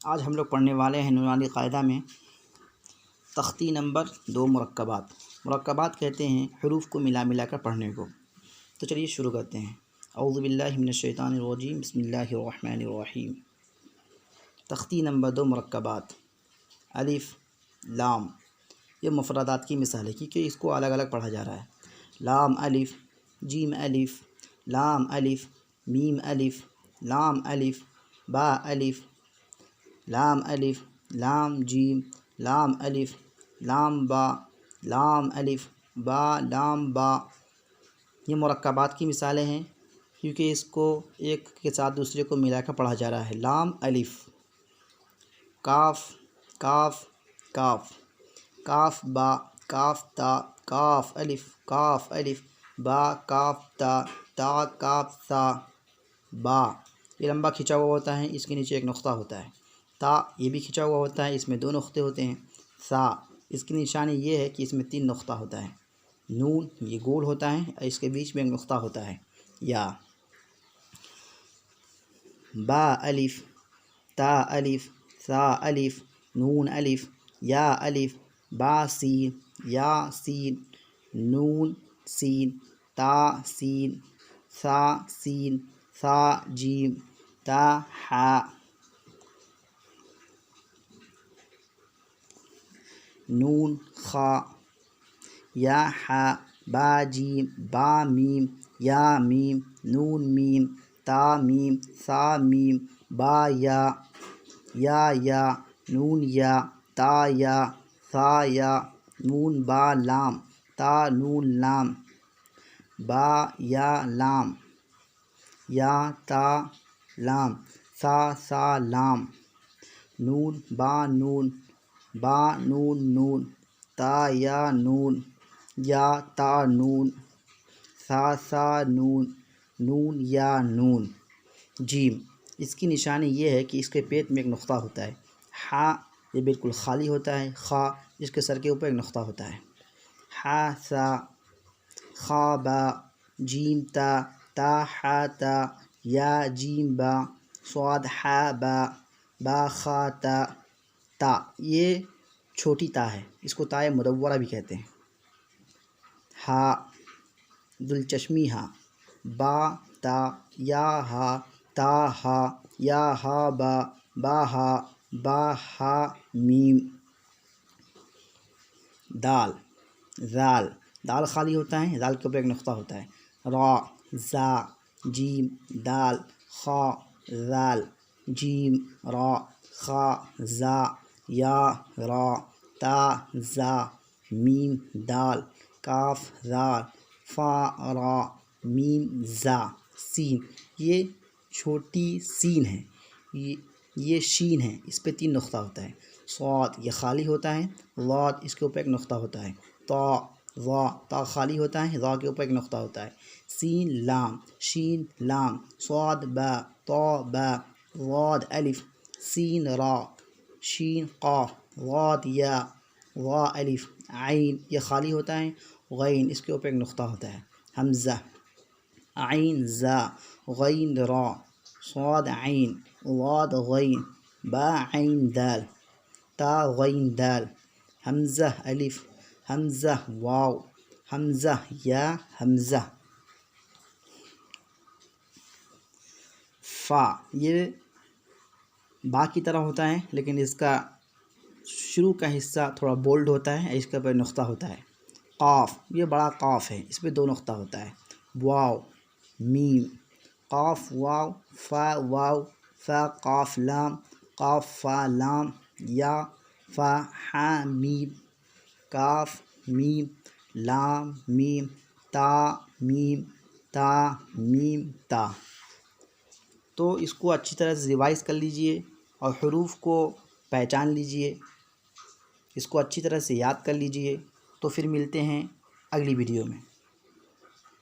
آج ہم لوگ پڑھنے والے ہیں نورانی قاعدہ میں تختی نمبر 2 مرکبات۔ مرکبات کہتے ہیں حروف کو ملا ملا کر پڑھنے کو۔ تو چلیے شروع کرتے ہیں۔ اعوذ باللہ من الشیطان الرجیم، بسم اللہ الرحمن الرحیم۔ تختی نمبر 2 مرکبات۔ الف، لام، یہ مفردات کی مثال ہے کیونکہ اس کو الگ الگ پڑھا جا رہا ہے۔ لام الف، جیم الف، لام الف، میم الف، لام الف، با الف، لام الف، لام جیم، لام الف، لام با، لام الف، با، لام با۔ یہ مرکبات کی مثالیں ہیں کیونکہ اس کو ایک کے ساتھ دوسرے کو ملا کر پڑھا جا رہا ہے۔ لام الف، کاف، کاف، کاف، کاف با، کاف تا، کاف الف، کاف الف، با، کاف تا، تا، کاف سا، با۔ یہ لمبا کھنچا ہوا ہوتا ہے، اس کے نیچے ایک نقطہ ہوتا ہے۔ تا یہ بھی کھنچا ہوا ہوتا ہے، اس میں 2 نقطے ہوتے ہیں۔ سا اس کی نشانی یہ ہے کہ اس میں 3 نقطہ ہوتا ہے۔ نون یہ گول ہوتا ہے، اس کے بیچ میں ایک نقطہ ہوتا ہے۔ یا با الف، تا الف، سا الف، نون الف، یا الف، با سین، یا سین، نون سین، تا سین، سا سین، سا جیم، تا حا۔ نون خا، یا حا، با جیم، با میم، یا میم، نون میم، تا میم، سا میم، با یا، یا، نون یا، تا یا، سا یا، نون با لام، تا نون لام، با یا لام، یا تا لام، سا لام، نون با نون، با نون نون، تا یا نون، یا تا نون، سا نون، نون یا نون۔ جیم اس کی نشانی یہ ہے کہ اس کے پیٹ میں ایک نقطہ ہوتا ہے۔ ہا یہ بالکل خالی ہوتا ہے۔ خا اس کے سر کے اوپر ایک نقطہ ہوتا ہے۔ ہا سا، خا با، جیم تا، تا ہا تا، یا جیم با، صاد ہا با، با خا تا، تا یہ چھوٹی تا ہے، اس کو تائے مدورہ بھی کہتے ہیں۔ ہا دلچشمی ہا، با تا، یا ہا، تا ہا، یا ہا با، با ہا، با ہا میم۔ دال، زال، دال خالی ہوتا ہے، دال کے اوپر ایک نقطہ ہوتا ہے۔ را، زا، جیم، دال، خا، زال، جیم، را، خا، زا، یا، را، تا، زا، میم، دال، کاف، زال، فا، را، میم، زا۔ سین یہ چھوٹی سین ہے، یہ شین ہے، اس پہ 3 نقطہ ہوتا ہے۔ صاد یہ خالی ہوتا ہے۔ ضاد اس کے اوپر ایک نقطہ ہوتا ہے۔ تا، ضا، تا خالی ہوتا ہے، ضا کے اوپر ایک نقطہ ہوتا ہے۔ سین لام، شین لام، صاد با، تا با، ضاد الف، سین را، شین قاف، ضاد یا، ضا الف، عین یہ خالی ہوتا ہے۔ غین اس کے اوپر ایک نقطہ ہوتا ہے۔ حمزہ، عین زا، غین را، صاد عین، ضاد غین، با عین دال، تا غین دال، حمزہ الف، حمزہ واو، حمزہ یا، حمزہ۔ فا یہ با کی طرح ہوتا ہے لیکن اس کا شروع کا حصہ تھوڑا بولڈ ہوتا ہے، اس کے اوپر نقطہ ہوتا ہے۔ قاف یہ بڑا قاف ہے، اس پہ 2 نقطہ ہوتا ہے۔ واو، میم، قاف واو، فا واو، فا قاف لام، قاف فا لام، یا، فا ہا میم، کاف میم، لام میم، تا میم، تا میم تا۔ تو اس کو اچھی طرح سے ریوائز کر لیجئے اور حروف کو پہچان لیجئے، اس کو اچھی طرح سے یاد کر لیجئے۔ تو پھر ملتے ہیں اگلی ویڈیو میں۔